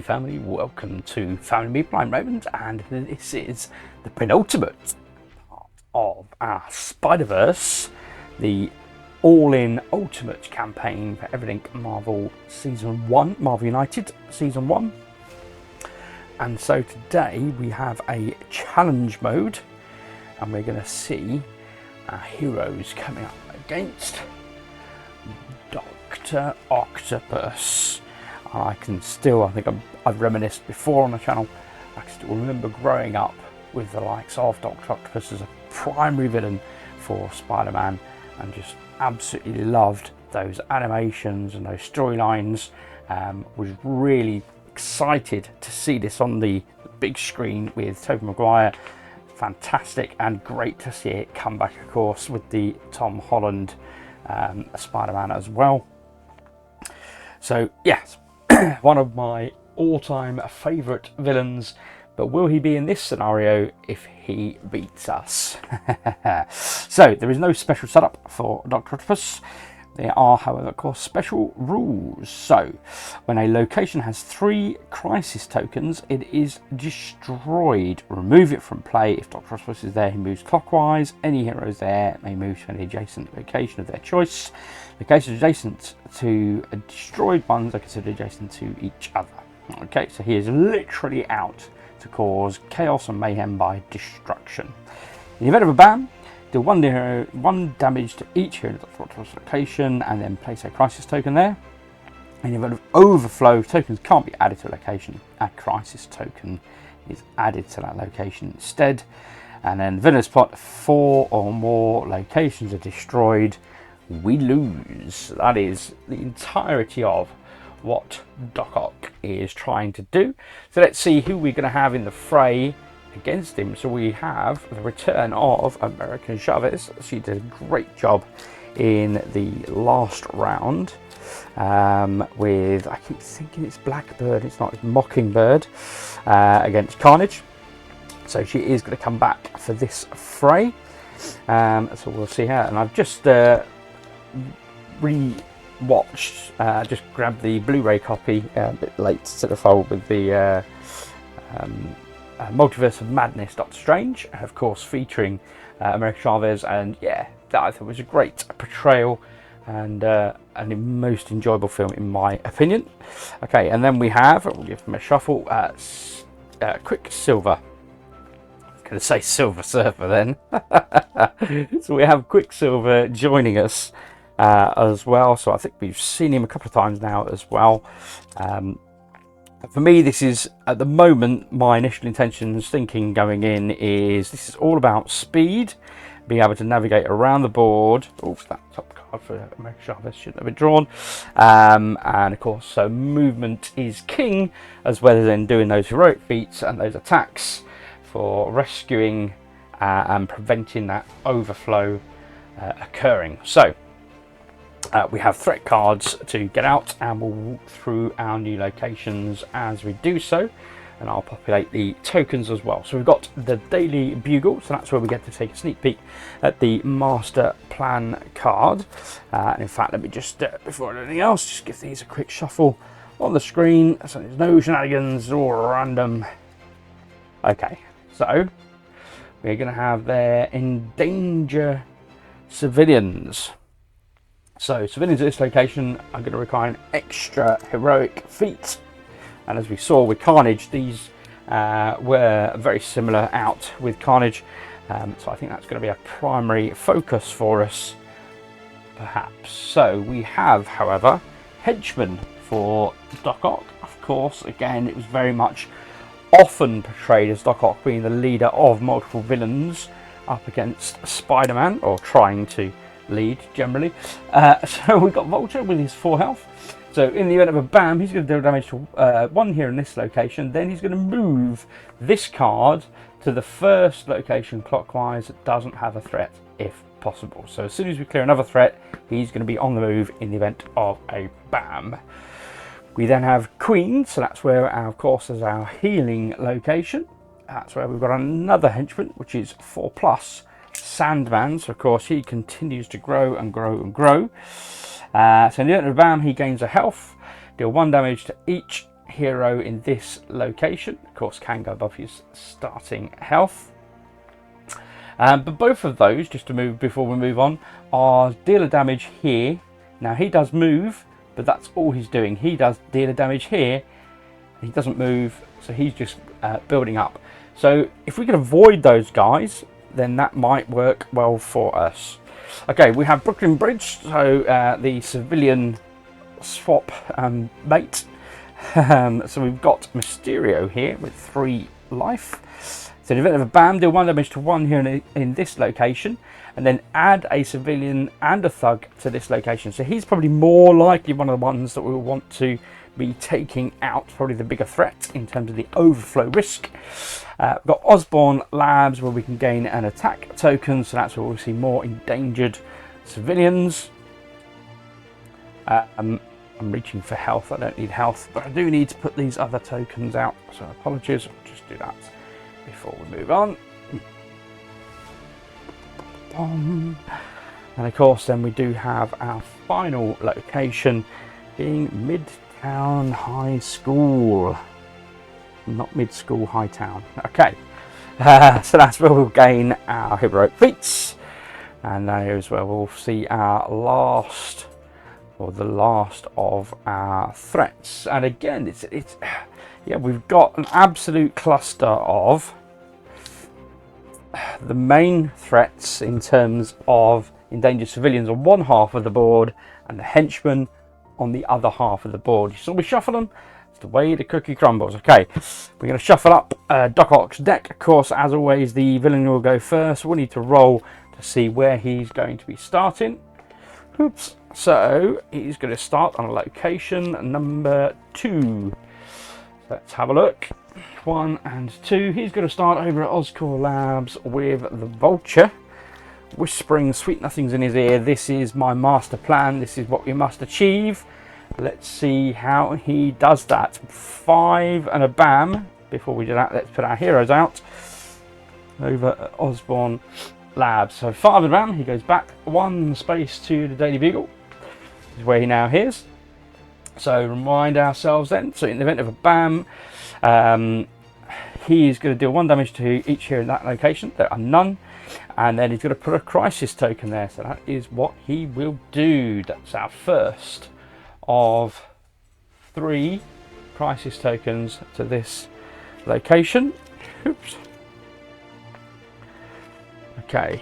family, welcome to Family Me Blind Raymond, and this is the penultimate part of our Spider-Verse, the all-in ultimate campaign for everything Marvel Season 1, Marvel United Season 1. And so today we have a challenge mode, and we're going to see our heroes coming up against Dr. Octopus. I think I've reminisced before on the channel. I can still remember growing up with the likes of Dr. Octopus as a primary villain for Spider-Man, and just absolutely loved those animations and those storylines. Was really excited to see this on the big screen with Tobey Maguire. Fantastic, and great to see it come back, of course, with the Tom Holland Spider-Man as well. So yes, one of my all-time favourite villains, but will he be in this scenario if he beats us? So there is no special setup for Dr. Octopus. There are, however, of course, special rules. So when a location has 3 crisis tokens, it is destroyed. Remove it from play. If Dr. Octopus is there, he moves clockwise. Any heroes there may move to an adjacent location of their choice. Locations adjacent to destroyed ones are considered adjacent to each other. Okay, so he is literally out to cause chaos and mayhem by destruction. In the event of a ban, deal 1 damage to each hero in the Dr. Octopus location, and then place a crisis token there. In the event of overflow, tokens can't be added to a location. A crisis token is added to that location instead. And then villainous plot, 4 or more locations are destroyed, we lose. That is the entirety of what Doc Ock is trying to do. So let's see who we're going to have in the fray against him. So we have the return of American Chavez. She did a great job in the last round with, I keep thinking it's Blackbird, it's not, it's Mockingbird, against Carnage. So she is going to come back for this fray. So we'll see her. And I've just re-watched, just grabbed the Blu-ray copy a bit late to the fold with the Multiverse of Madness Doctor Strange, of course, featuring America Chavez, and yeah, that I thought was a great portrayal and a most enjoyable film in my opinion. Okay, and then we have, we'll give them a shuffle, Quicksilver. I was going to say Silver Surfer then. So we have Quicksilver joining us as well, so I think we've seen him a couple of times now as well. For me, this is, at the moment, my initial intentions thinking going in is this is all about speed, being able to navigate around the board. Oh, that top card for American Chavez shouldn't have been drawn. And of course, so movement is king, as well as then doing those heroic feats and those attacks for rescuing and preventing that overflow occurring. So we have threat cards to get out, and we'll walk through our new locations as we do so, and I'll populate the tokens as well. So we've got the Daily Bugle, so that's where we get to take a sneak peek at the Master Plan card. And in fact, let me just, before anything else, just give these a quick shuffle on the screen, so there's no shenanigans or random. Okay, so we're going to have their Endanger Civilians. So civilians at this location are going to require an extra heroic feat, and as we saw with Carnage, these were very similar out with Carnage, so I think that's going to be a primary focus for us perhaps. So we have, however, henchmen for Doc Ock. Of course, again, it was very much often portrayed as Doc Ock being the leader of multiple villains up against Spider-Man, or trying to lead generally. So we've got Vulture with his 4 health. So in the event of a bam, he's going to deal damage to 1 here in this location. Then he's going to move this card to the first location clockwise that doesn't have a threat if possible. So as soon as we clear another threat, he's going to be on the move in the event of a bam. We then have Queen, so that's where our, of course, is our healing location. That's where we've got another henchman, which is 4+. Sandman, so of course he continues to grow and grow and grow. So in the event of a bam, he gains a health, deal 1 damage to each hero in this location. Of course, can go above his starting health. But both of those, just to move before we move on, are dealer damage here. Now he does move, but that's all he's doing. He does dealer damage here. He doesn't move, so he's just building up. So if we can avoid those guys, then that might work well for us. Okay, we have Brooklyn Bridge, so the civilian swap mate. So we've got Mysterio here with 3 life. So in the event of a BAM, deal 1 damage to 1 here in this location, and then add a civilian and a thug to this location. So he's probably more likely one of the ones that we'll want to be taking out, probably the bigger threat in terms of the overflow risk. We've got Osborne Labs, where we can gain an attack token, so that's where we'll see more endangered civilians. I'm reaching for health. I don't need health, but I do need to put these other tokens out, so apologies. I'll just do that before we move on. And of course then we do have our final location being Midtown High School, not Mid-School High Town. Okay, so that's where we'll gain our heroic feats, and there's where we'll see our last, or the last of our threats. And again, it's yeah, we've got an absolute cluster of the main threats in terms of endangered civilians on one half of the board and the henchmen on the other half of the board. You saw me shuffle them. It's the way the cookie crumbles. Okay, we're going to shuffle up Doc Ock's deck. Of course, as always, the villain will go first. We'll need to roll to see where he's going to be starting. Oops. So he's going to start on location number 2. Let's have a look. 1 and 2. He's going to start over at Oscorp Labs with the Vulture, whispering sweet nothings in his ear. This is my master plan. This is what we must achieve. Let's see how he does that. 5 and a BAM. Before we do that, let's put our heroes out over at Osborne Labs. So 5 and a BAM. He goes back 1 space to the Daily Bugle. This is where he now is. So remind ourselves then. So in the event of a BAM, he is going to deal 1 damage to each hero in that location. There are none. And then he's going to put a crisis token there. So that is what he will do. That's our first of 3 crisis tokens to this location. Oops. Okay.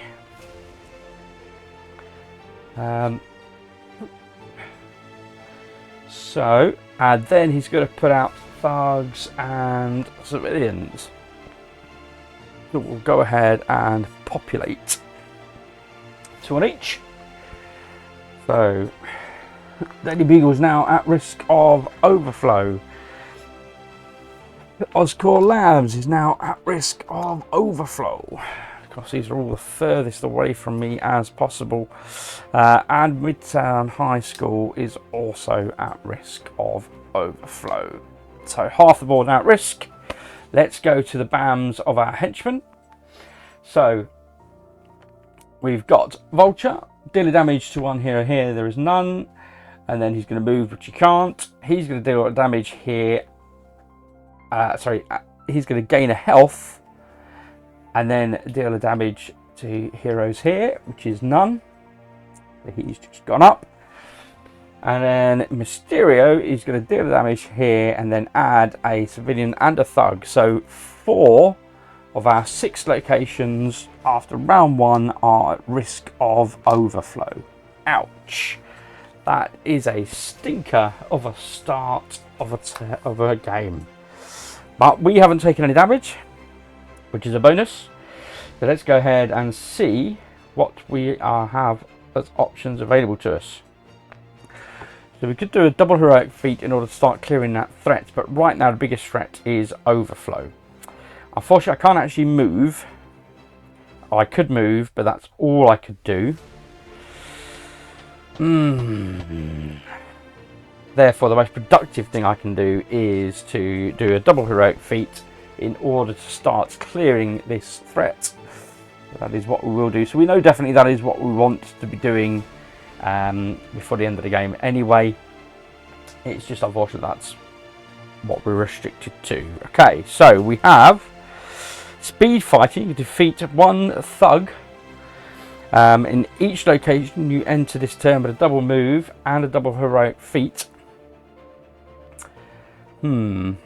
So, and then he's going to put out thugs and civilians. So we'll go ahead and populate 2 on each. So Daily Beagle is now at risk of overflow. Oscorp Labs is now at risk of overflow. Of course, these are all the furthest away from me as possible. And Midtown High School is also at risk of overflow. So half the board now at risk. Let's go to the BAMs of our henchmen. So we've got Vulture, dealer damage to 1 hero here, there is none. And then he's going to move, but you can't. He's going to deal damage here. He's going to gain a health. And then deal a damage to heroes here, which is none. So he's just gone up. And then Mysterio is going to deal damage here and then add a civilian and a thug. So 4 of our 6 locations after round 1 are at risk of overflow. Ouch. That is a stinker of a start of a game. But we haven't taken any damage, which is a bonus. So let's go ahead and see what we have as options available to us. So we could do a double heroic feat in order to start clearing that threat, but right now the biggest threat is overflow. Unfortunately, I can't actually move. I could move, but that's all I could do. Therefore, the most productive thing I can do is to do a double heroic feat in order to start clearing this threat. That is what we will do. So we know definitely that is what we want to be doing before the end of the game anyway. It's just unfortunate that's what we're restricted to. Okay, so we have speed fighting. You defeat one thug. In each location you enter this turn with a double move and a double heroic feat. I mean,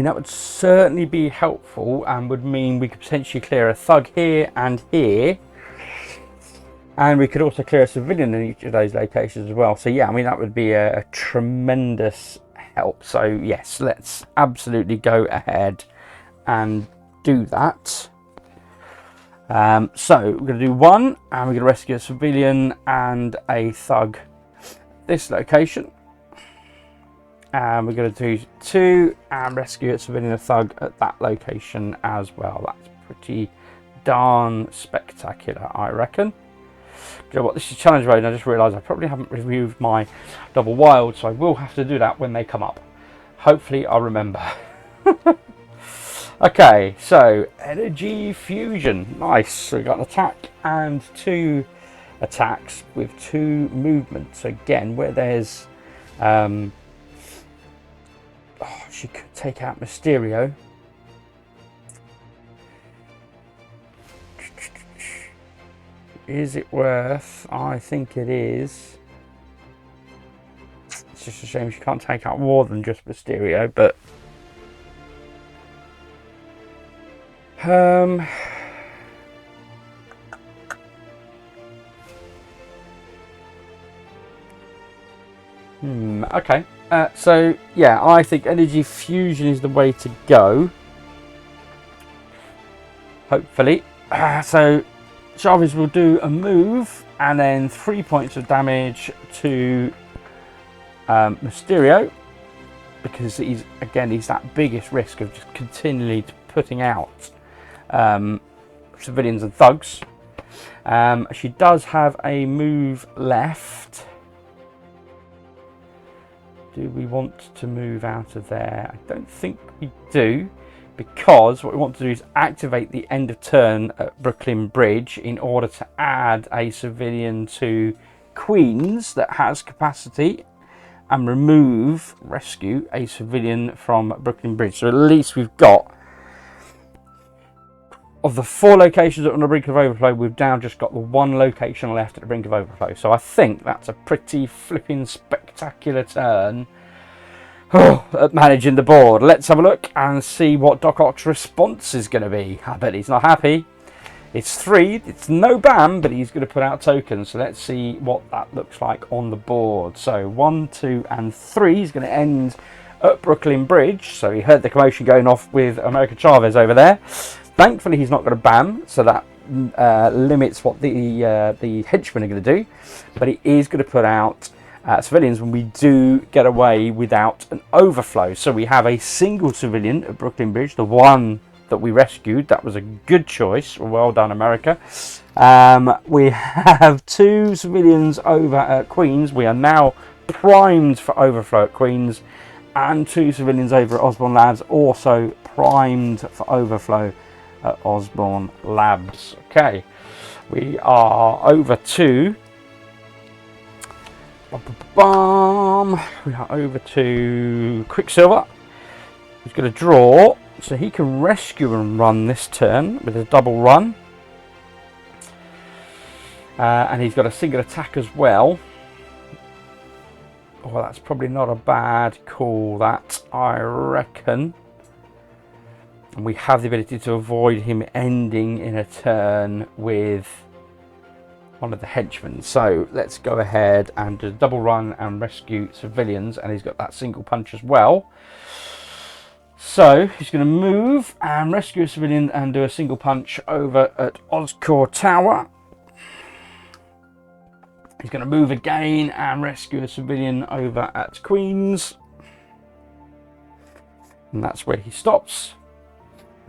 that would certainly be helpful and would mean we could potentially clear a thug here and here. And we could also clear a civilian in each of those locations as well. So yeah, I mean, that would be a tremendous help. So yes, let's absolutely go ahead and do that. So we're going to do one, and we're going to rescue a civilian and a thug this location. And we're going to do two and rescue a civilian and a thug at that location as well. That's pretty darn spectacular, I reckon. You know what, this is challenge mode, and I just realised I probably haven't removed my double wild, so I will have to do that when they come up. Hopefully I'll remember. Okay, so energy fusion. Nice. So we got an attack and two attacks with two movements. Again, where there's she could take out Mysterio. Is it worth? I think it is. It's just a shame she can't take out more than just Mysterio, but okay. So yeah, I think energy fusion is the way to go. Hopefully. So Chavez will do a move and then 3 points of damage to Mysterio, because he's that biggest risk of just continually putting out civilians and thugs. She does have a move left. Do we want to move out of there? I don't think we do, because what we want to do is activate the end of turn at Brooklyn Bridge in order to add a civilian to Queens that has capacity, and rescue a civilian from Brooklyn Bridge. So at least we've got, of the 4 locations that are on the brink of overflow, we've now just got the 1 location left at the brink of overflow. So I think that's a pretty flipping spectacular turn at managing the board. Let's have a look and see what Doc Ock's response is going to be. I bet he's not happy. It's 3. It's no BAM, but he's going to put out tokens. So let's see what that looks like on the board. So 1, 2, and 3 is going to end at Brooklyn Bridge. So he heard the commotion going off with America Chavez over there. Thankfully, he's not going to BAM, so that limits what the henchmen are going to do. But he is going to put out civilians when we do get away without an overflow. So we have a single civilian at Brooklyn Bridge, the one that we rescued. That was a good choice. Well done, America. We have 2 civilians over at Queens. We are now primed for overflow at Queens. And 2 civilians over at Osborne Labs, also primed for overflow at Osborne Labs. Okay, we are over to Quicksilver, who's going to draw, so he can rescue and run this turn with a double run, and he's got a single attack as well. Oh, that's probably not a bad call, that, I reckon. And we have the ability to avoid him ending in a turn with one of the henchmen. So let's go ahead and do a double run and rescue civilians. And he's got that single punch as well. So he's going to move and rescue a civilian and do a single punch over at Oscorp Tower. He's going to move again and rescue a civilian over at Queens. And that's where he stops.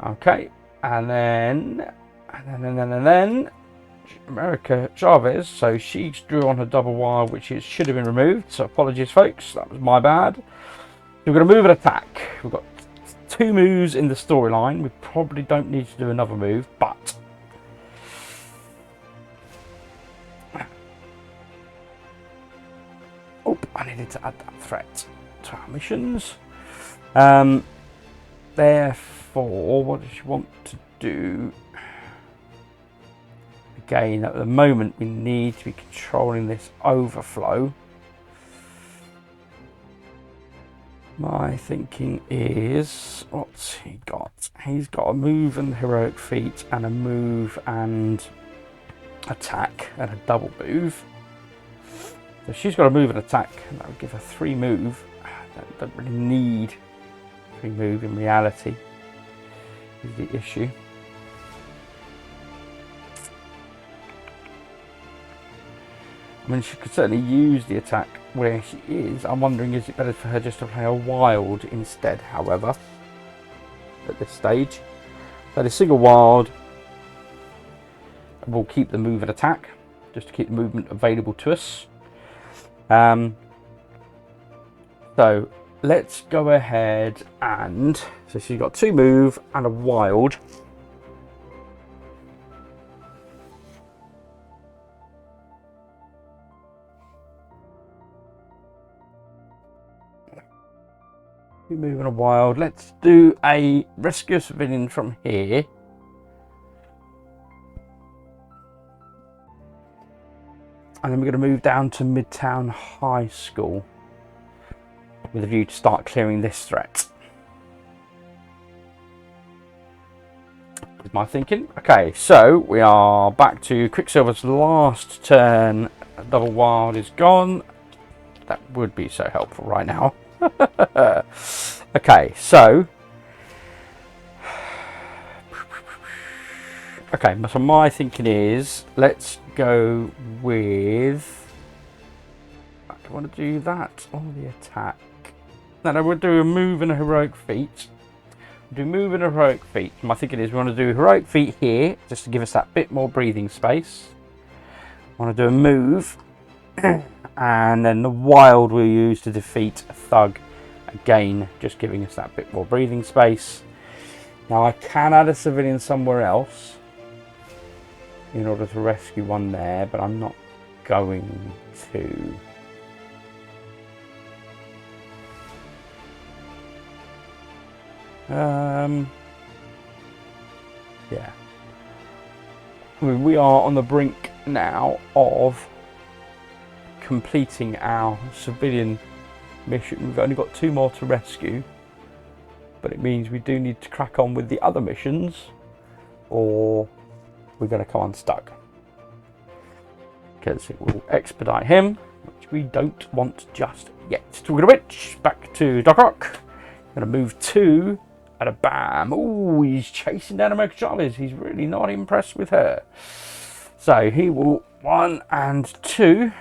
Okay, and then America Chavez, so she drew on her double wild, which should have been removed, so apologies folks, that was my bad. We're going to move and attack. We've got 2 moves in the storyline. We probably don't need to do another move, but oh, I needed to add that threat. to our missions. Therefore, what does she want to do? Again, at the moment, we need to be controlling this overflow. My thinking is, what's he got? He's got a move and heroic feat, and a move and attack, and a double move. So she's got a move and attack, and that would give her 3 move. Don't really need 3 move in reality, is the issue. I mean, she could certainly use the attack where she is. I'm wondering, is it better for her just to play a wild instead, however, at this stage? So the single wild will keep the move and attack, just to keep the movement available to us. So let's go ahead and, so she's got 2 move and a wild. We're moving a wild. Let's do a rescue civilian from here. And then we're going to move down to Midtown High School with a view to start clearing this threat. Is my thinking. Okay, so we are back to Quicksilver's last turn. A double wild is gone. That would be so helpful right now. Okay, so my thinking is, let's go with, I don't want to do that on the attack. No, we'll do a move and a heroic feat. We'll do move and a heroic feat. My thinking is we want to do heroic feat here, just to give us that bit more breathing space. I want to do a move, and then the wild we'll use to defeat a thug. Again, just giving us that bit more breathing space. Now I can add a civilian somewhere else in order to rescue one there, but I'm not going to. Yeah. I mean, we are on the brink now of completing our civilian mission. We've only got 2 more to rescue, but it means we do need to crack on with the other missions, or we're going to come unstuck, because it will expedite him, which we don't want just yet. Talking of which, back to Doc Ock. Going to move 2 at a bam. Oh, he's chasing down America Chavez. He's really not impressed with her, so he will 1 and 2,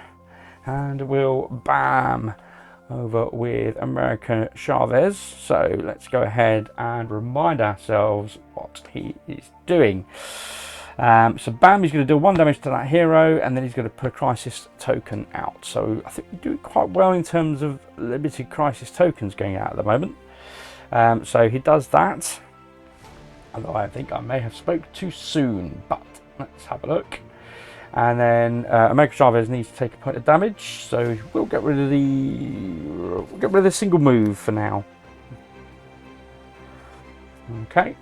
and we'll bam over with America Chavez. So let's go ahead and remind ourselves what he is doing. So bam, he's going to do 1 damage to that hero, and then he's going to put a crisis token out. So I think we're doing quite well in terms of limited crisis tokens going out at the moment. So he does that, although I think I may have spoke too soon, but let's have a look. And then America Chavez needs to take a point of damage, so we'll get rid of the single move for now. Okay.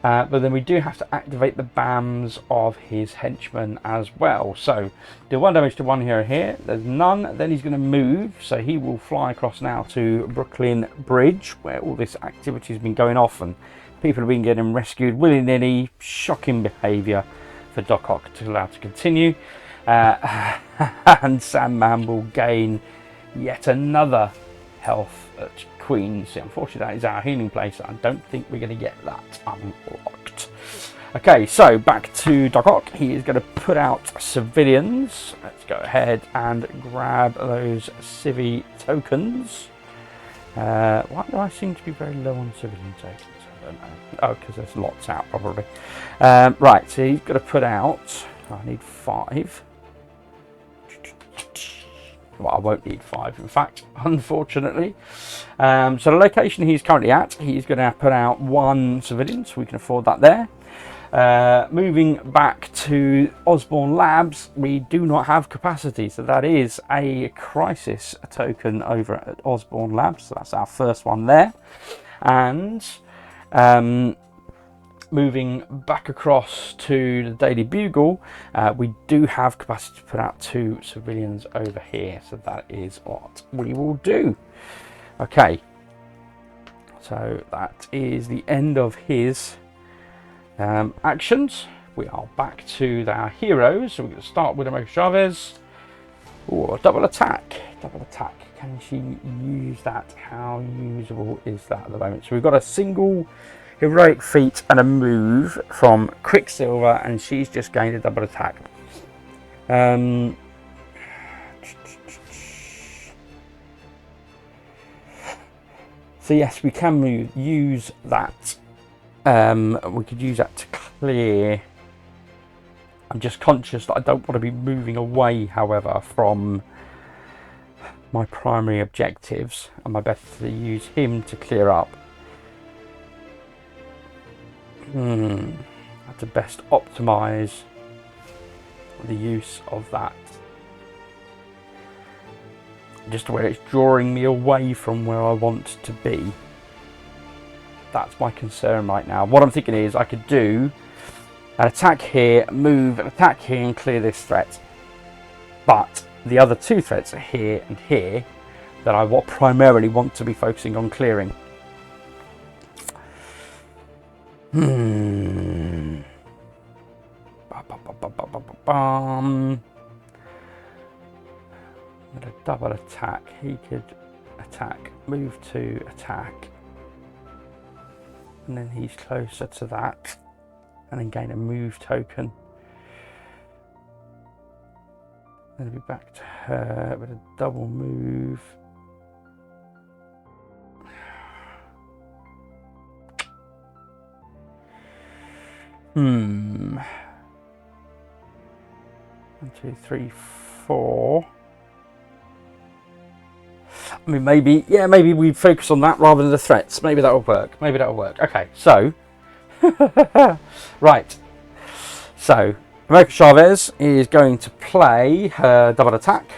But then we do have to activate the BAMs of his henchmen as well. So do 1 damage to one hero here. There's none. Then he's going to move, so he will fly across now to Brooklyn Bridge, where all this activity has been going off and people have been getting rescued willy-nilly. Shocking behaviour for Doc Ock to allow to continue. And Sandman will gain yet another health at Queen. See, unfortunately, that is our healing place. I don't think we're going to get that unlocked. Okay, so back to Doc Ock. He is going to put out civilians. Let's go ahead and grab those civvy tokens. Why do I seem to be very low on civilian tokens? I don't know. Oh, because there's lots out probably. Right, so he's got to put out, I need 5. Well, I won't need 5, in fact, unfortunately. So the location he's currently at, he's going to put out 1 civilian, so we can afford that there. Moving back to Osborne Labs, we do not have capacity, so that is a crisis token over at Osborne Labs. So that's our first one there. And moving back across to the Daily Bugle, we do have capacity to put out 2 civilians over here, so that is what we will do. Okay, so that is the end of his actions. We are back to our heroes. So we're going to start with America Chavez. Ooh, double attack. Double attack. Can she use that? How usable is that at the moment? So we've got a single heroic feat and a move from Quicksilver, and she's just gained a double attack. So yes, we can use that. We could use that to clear. I'm just conscious that I don't want to be moving away, however, from my primary objectives, and my best to use him to clear up. How to best optimize the use of that. Just where it's drawing me away from where I want to be. That's my concern right now. What I'm thinking is I could do an attack here, move, an attack here and clear this threat. But the other 2 threats are here and here that I primarily want to be focusing on clearing. I'm going to double attack. He could attack, move to attack, and then he's closer to that, and then gain a move token. Then be back to her with a double move. One, 2, 3, 4. I mean, maybe we focus on that rather than the threats. Maybe that'll work. Okay, so right. So America Chavez is going to play her double attack.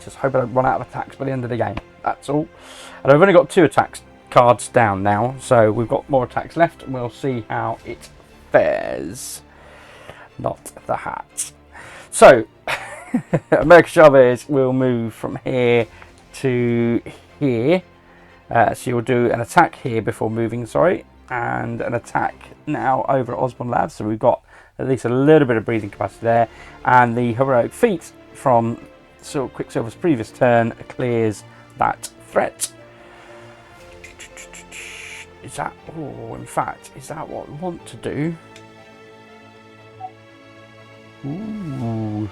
Just hope I don't run out of attacks by the end of the game. That's all. And I've only got 2 attacks cards down now, so we've got more attacks left, and we'll see how it fares. Not the hat. So America Chavez will move from here to here. She will do an attack here before moving, and an attack now over at Osborne Labs. So we've got at least a little bit of breathing capacity there. And the heroic feat from Quicksilver's previous turn clears that threat. Is that, in fact, is that what we want to do? Ooh.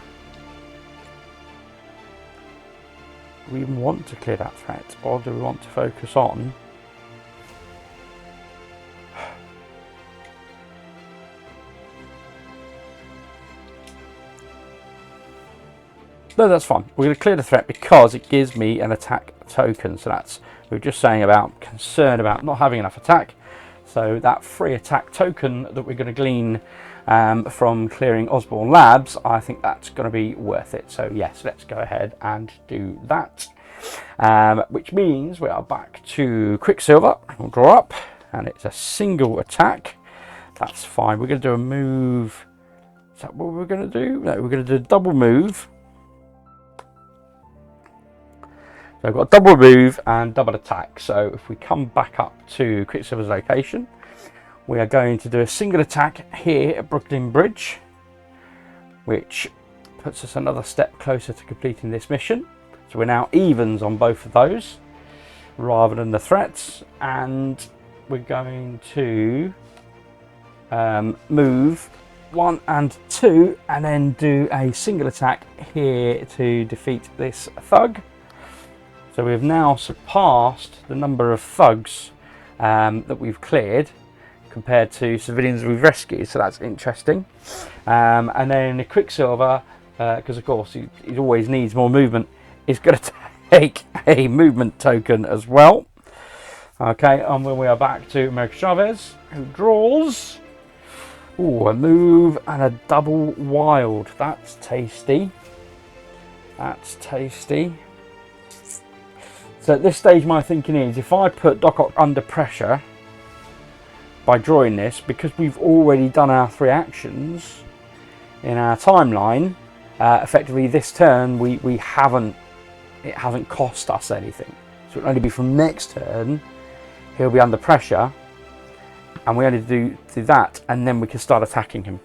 Do we even want to clear that threat, or do we want to focus on no, that's fine. We're going to clear the threat because it gives me an attack token. So that's, we were just saying about concern about not having enough attack. So that free attack token that we're going to glean from clearing Osborne Labs, I think that's going to be worth it. So yes, let's go ahead and do that. Which means we are back to Quicksilver. We'll draw up, and it's a single attack. That's fine. We're going to do a move. Is that what we're going to do? No, we're going to do a double move. So I've got double move and double attack. So if we come back up to Quicksilver's location, we are going to do a single attack here at Brooklyn Bridge, which puts us another step closer to completing this mission. So we're now evens on both of those rather than the threats, and we're going to move 1 and 2 and then do a single attack here to defeat this thug. So we've now surpassed the number of thugs that we've cleared compared to civilians we've rescued, so that's interesting. And then the Quicksilver, because of course he always needs more movement, is going to take a movement token as well. Okay, and when we are back to America Chavez, who draws a move and a double wild. That's tasty. That's tasty. So at this stage, my thinking is, if I put Doc Ock under pressure by drawing this, because we've already done our 3 actions in our timeline, effectively this turn it hasn't cost us anything. So it'll only be from next turn he'll be under pressure, and we only do that, and then we can start attacking him.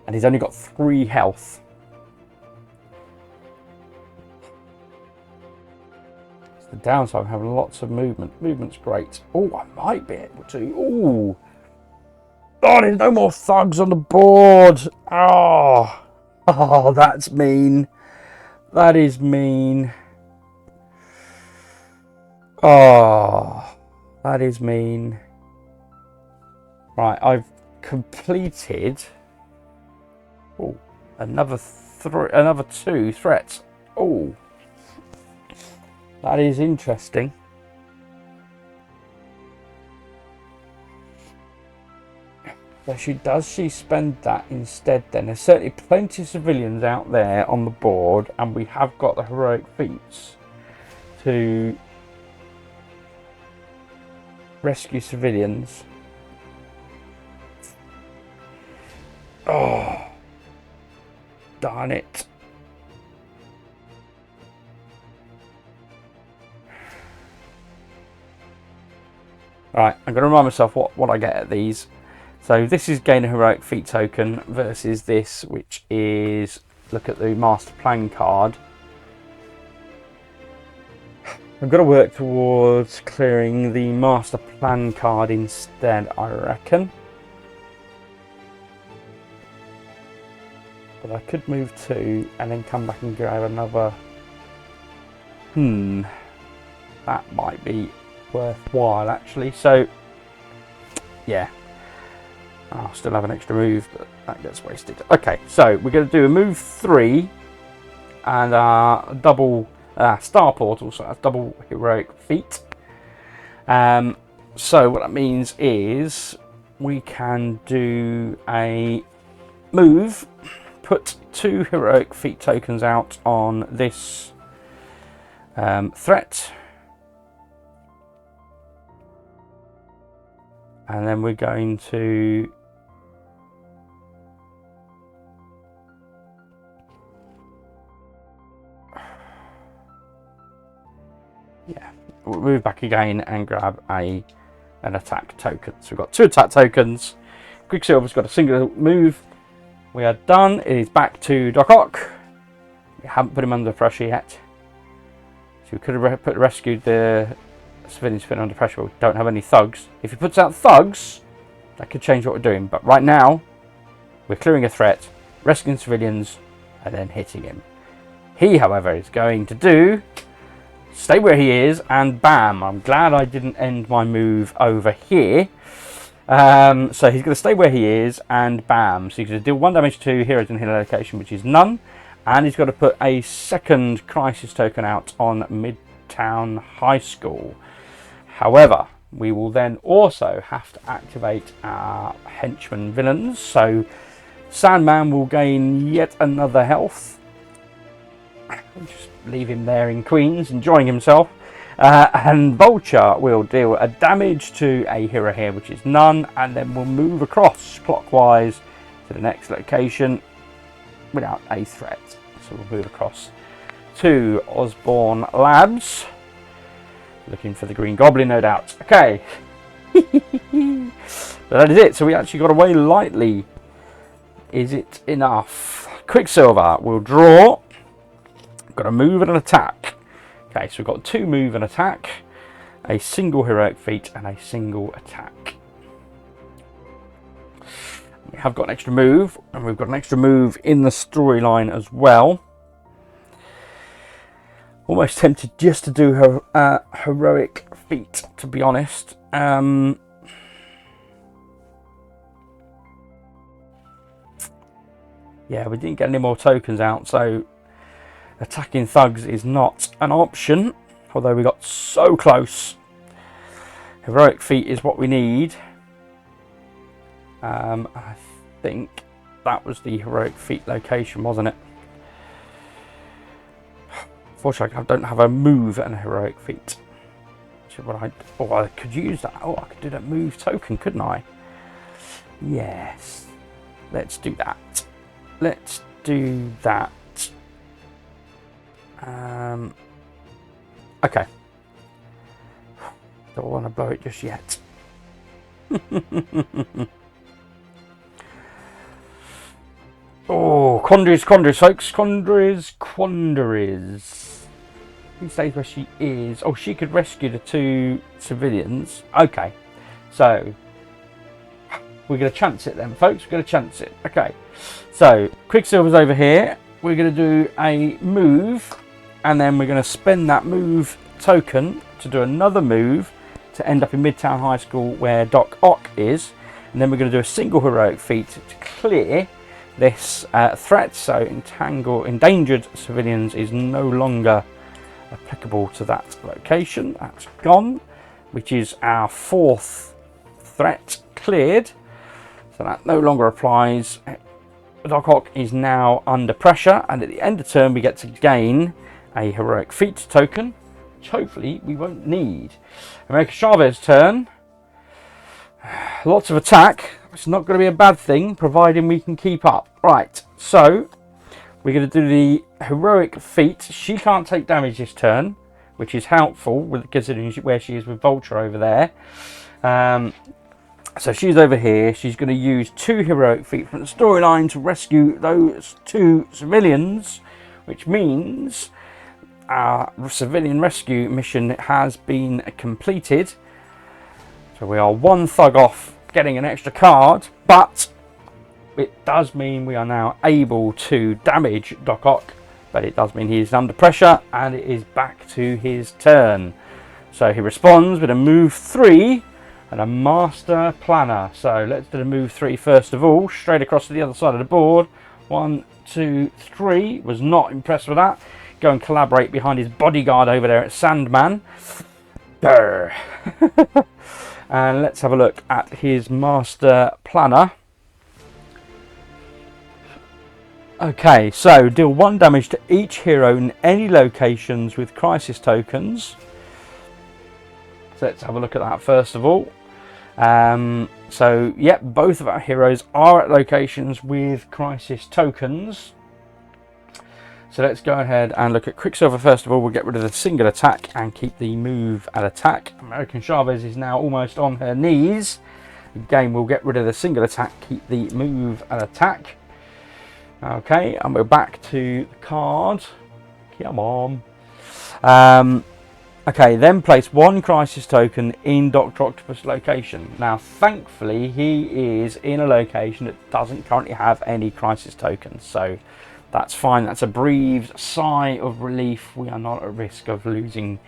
And he's only got 3 health. It's the downside of having lots of movement. Movement's great. Oh, I might be able to. Oh, there's no more thugs on the board. Oh, that's mean. That is mean. Oh, that is mean. Right, I've completed another 2 threats. Oh, that is interesting. So does she spend that instead then? There's certainly plenty of civilians out there on the board, and we have got the heroic feats to rescue civilians. Oh, darn it. Right, I'm going to remind myself what I get at these. So this is gain a heroic feat token versus this, which is, look at the master plan card. I've got to work towards clearing the master plan card instead, I reckon. But I could move 2 and then come back and grab another. That might be worthwhile actually. So yeah, I'll still have an extra move, but that gets wasted. Okay, so we're going to do a move 3 and a double star portal, so that's double heroic feat. So what that means is we can do a move, put 2 heroic feat tokens out on this threat, and then we're going to we'll move back again and grab an attack token. So we've got 2 attack tokens. Quicksilver's got a single move. We are done. It is back to Doc Ock. We haven't put him under pressure yet. So we could have rescued the civilians put under pressure, but we don't have any thugs. If he puts out thugs, that could change what we're doing. But right now, we're clearing a threat, rescuing civilians, and then hitting him. He, however, is going to stay where he is, and bam, I'm glad I didn't end my move over here. So he's going to stay where he is, and bam, so he's going to deal 1 damage to heroes in his location, which is none, and he's got to put a second crisis token out on Midtown High School. However, we will then also have to activate our henchman villains, so Sandman will gain yet another health. Just leave him there in Queens, enjoying himself. And Vulture will deal a damage to a hero here, which is none, and then we'll move across clockwise to the next location without a threat. So we'll move across to Osborne Labs, looking for the Green Goblin, no doubt. Okay, but that is it. So we actually got away lightly. Is it enough? Quicksilver will draw. Got a move and an attack. Okay, so we've got 2 move and attack, a single heroic feat, and a single attack. We have got an extra move, and we've got an extra move in the storyline as well. Almost tempted just to do her heroic feat, to be honest. Yeah, we didn't get any more tokens out, so attacking thugs is not an option. although we got so close. Heroic feat is what we need. I think that was the heroic feat location, wasn't it? Fortunately, I don't have a move and a heroic feat. I could use that. Oh, I could do that move token, couldn't I? Yes. Let's do that. Let's do that. Okay. Don't want to blow it just yet. Oh, quandaries, folks. Quandaries. Who stays where she is? Oh, she could rescue the 2 civilians. Okay. So, we're going to chance it then, folks. We're going to chance it. Okay. So, Quicksilver's over here. We're going to do a move. And then we're going to spend that move token to do another move to end up in Midtown High School where Doc Ock is. And then we're going to do a single heroic feat to clear this threat. So endangered civilians is no longer applicable to that location. That's gone, which is our 4th threat cleared. So that no longer applies. Doc Ock is now under pressure, and at the end of turn we get to gain a heroic feat token, which hopefully we won't need. America Chavez turn. Lots of attack. It's not going to be a bad thing, providing we can keep up. Right, so we're going to do the heroic feat. She can't take damage this turn, which is helpful considering where she is with Vulture over there. So she's over here. She's going to use 2 heroic feat from the storyline to rescue those 2 civilians, which means our civilian rescue mission has been completed. So we are 1 thug off getting an extra card, but it does mean we are now able to damage Doc Ock, but it does mean he is under pressure and it is back to his turn. So he responds with a move 3 and a master planner. So let's do the move 3 first of all, straight across to the other side of the board. 1, 2, 3. Was not impressed with that. Go and collaborate behind his bodyguard over there at Sandman. And let's have a look at his master planner. Okay, so deal 1 damage to each hero in any locations with crisis tokens. So let's have a look at that first of all. So yep, both of our heroes are at locations with crisis tokens. So let's go ahead and look at Quicksilver first of all. We'll get rid of the single attack and keep the move at attack. American Chavez is now almost on her knees. Again, we'll get rid of the single attack, keep the move at attack. Okay, and we're back to the card. Come on. Okay, then place 1 crisis token in Dr. Octopus location. Now, thankfully, he is in a location that doesn't currently have any crisis tokens. So that's fine. That's a breathed sigh of relief. We are not at risk of losing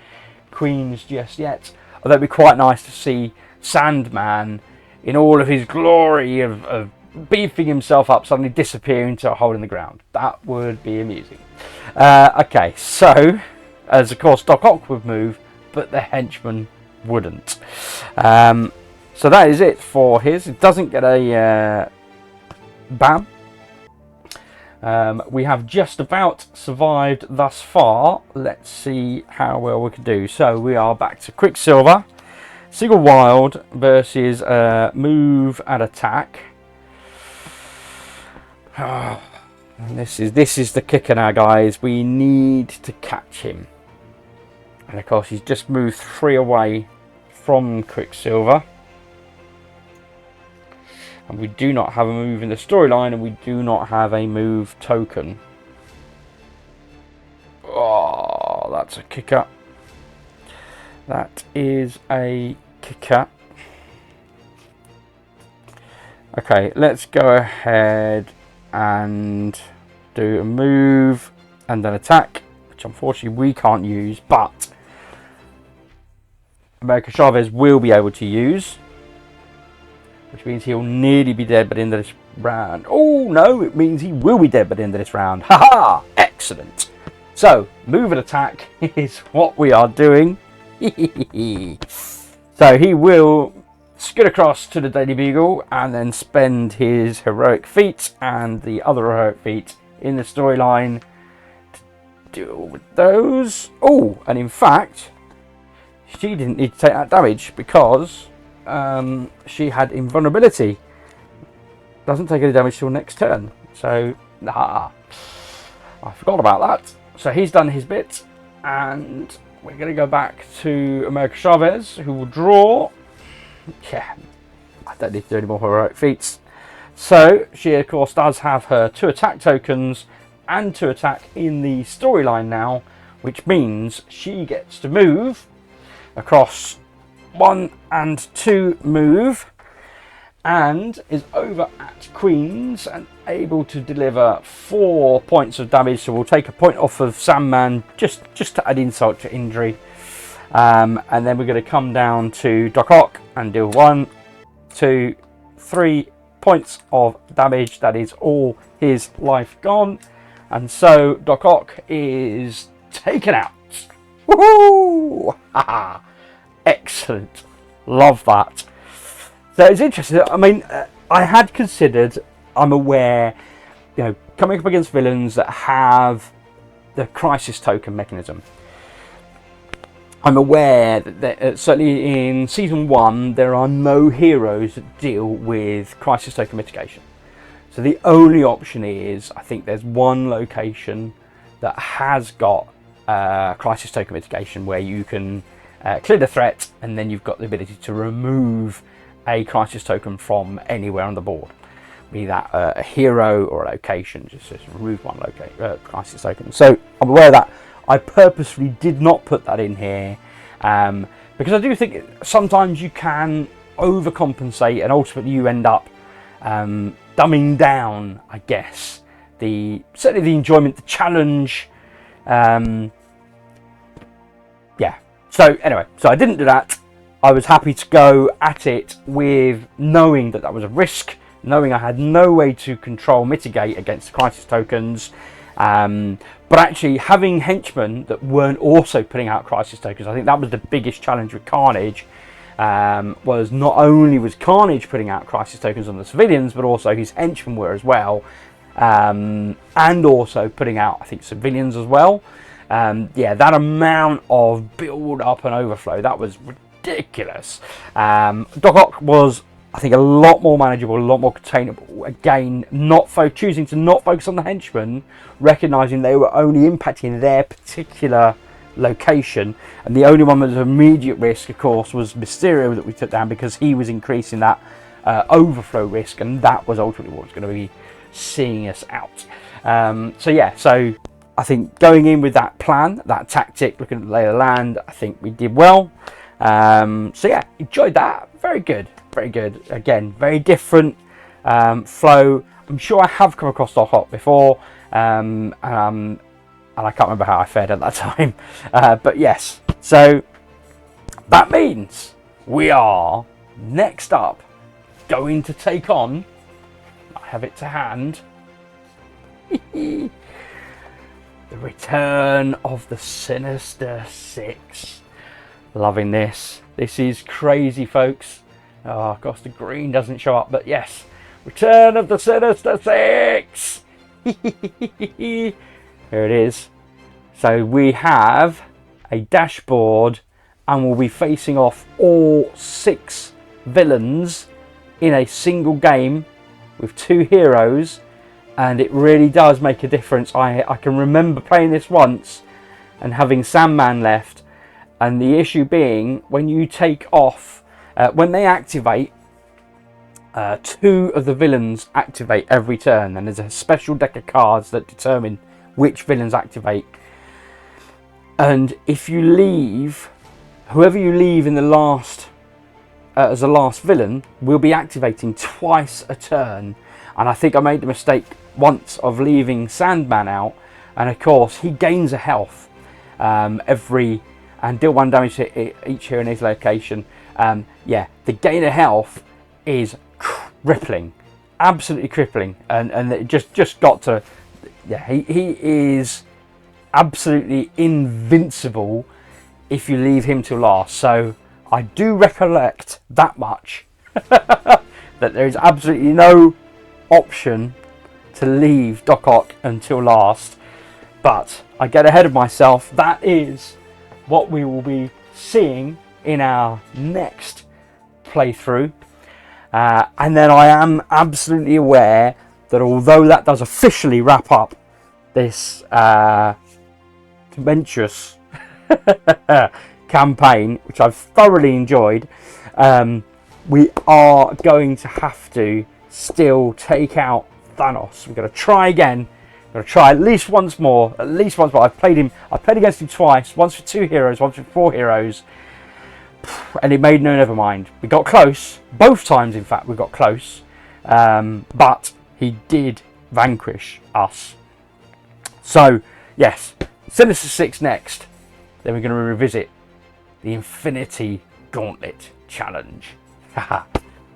queens just yet. Although it'd be quite nice to see Sandman in all of his glory of beefing himself up suddenly disappear into a hole in the ground. That would be amusing. Okay, so as of course Doc Ock would move, but the henchman wouldn't. So that is it for his. It doesn't get a bam. We have just about survived thus far. Let's see how well we can do. So we are back to Quicksilver. Single wild versus move and attack. Oh, this is the kicker now, guys. We need to catch him. And of course he's just moved 3 away from Quicksilver. And we do not have a move in the storyline, and we do not have a move token. Oh, that's a kicker. That is a kicker. Okay, let's go ahead and do a move and an attack, which unfortunately we can't use, but America Chavez will be able to use, which means he'll nearly be dead by the end of this round. Oh no, it means he will be dead by the end of this round. Haha! Excellent. So move and attack is what we are doing. So he will scoot across to the Daily Bugle and then spend his heroic feat and the other heroic feat in the storyline to deal with those. Oh, and in fact, she didn't need to take that damage because she had invulnerability. Doesn't take any damage till next turn. So, I forgot about that. So he's done his bit, and we're going to go back to America Chavez, who will draw. Yeah, I don't need to do any more heroic feats. So she, of course, does have her 2 attack tokens and 2 attack in the storyline now, which means she gets to move across 1 and 2 move, and is over at Queen's and able to deliver 4 points of damage. So we'll take a point off of Sandman just to add insult to injury. And then we're going to come down to Doc Ock and deal 1, 2, 3 points of damage. That is all his life gone. And so Doc Ock is taken out. Woohoo! Excellent. Love that. So it's interesting. I mean, I had considered, I'm aware, you know, coming up against villains that have the crisis token mechanism. I'm aware that certainly in Season 1, there are no heroes that deal with crisis token mitigation. So the only option is, I think there's one location that has got crisis token mitigation where you can clear the threat, and then you've got the ability to remove a crisis token from anywhere on the board, be that a hero or a location. Just remove one crisis token. So I'm aware of that. I purposely did not put that in here because I do think sometimes you can overcompensate, and ultimately you end up dumbing down, I guess, certainly the enjoyment, the challenge. Yeah. So anyway, so I didn't do that. I was happy to go at it with knowing that was a risk, knowing I had no way to control, mitigate against the crisis tokens, but actually having henchmen that weren't also putting out crisis tokens. I think that was the biggest challenge with Carnage, was not only was Carnage putting out crisis tokens on the civilians, but also his henchmen were as well, and also putting out, I think, civilians as well. Yeah, that amount of build up and overflow, that was ridiculous. Doc Ock was, I think, a lot more manageable, a lot more containable. Again, choosing to not focus on the henchmen, recognizing they were only impacting their particular location, and the only one that was immediate risk, of course, was Mysterio that we took down, because he was increasing that overflow risk, and that was ultimately what was going to be seeing us out. So yeah, so I think going in with that plan, that tactic, looking at the lay of the land, I think we did well. So yeah, enjoyed that. Very good, very good. Again, very different flow. I'm sure I have come across Doc Ock before, and I can't remember how I fared at that time. But yes, so that means we are next up going to take on, I have it to hand, the return of the Sinister Six. Loving this. This is crazy, folks. Oh, of course, the green doesn't show up, but yes, return of the Sinister Six. Here it is. So we have a dashboard, and we'll be facing off all 6 villains in a single game with 2 heroes, and it really does make a difference. I can remember playing this once and having Sandman left, and the issue being when you take off, when they activate, 2 of the villains activate every turn, and there's a special deck of cards that determine which villains activate. And if you leave, whoever you leave in the last as the last villain will be activating twice a turn. And I think I made the mistake once of leaving Sandman out, and of course he gains a health and deal 1 damage to each hero in his location. Yeah, the gain of health is crippling, absolutely crippling, and it just got to, yeah, he is absolutely invincible if you leave him till last. So I do recollect that much, that there is absolutely no option to leave Doc Ock until last. But I get ahead of myself. That is what we will be seeing in our next playthrough. And then I am absolutely aware that although that does officially wrap up this tumultuous campaign, which I've thoroughly enjoyed, we are going to have to still take out Thanos. We're going to try again. We're going to try at least once more. I've played against him twice. Once for 2 heroes, once for 4 heroes. And it made no never mind. We got close. Both times, in fact, we got close. But he did vanquish us. So, yes. Sinister 6 next. Then we're going to revisit the Infinity Gauntlet Challenge.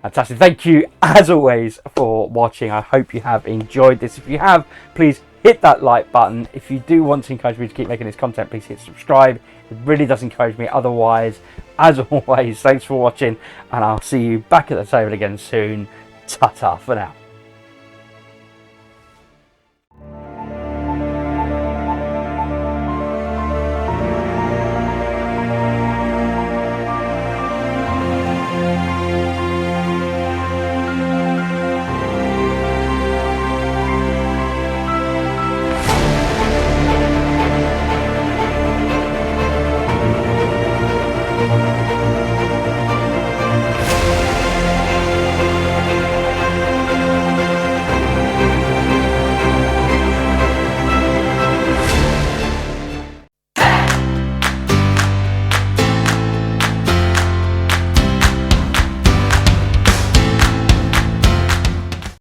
Fantastic. Thank you, as always, for watching. I hope you have enjoyed this. If you have, please hit that like button. If you do want to encourage me to keep making this content, please hit subscribe. It really does encourage me. Otherwise, as always, thanks for watching, and I'll see you back at the table again soon. Ta-ta for now.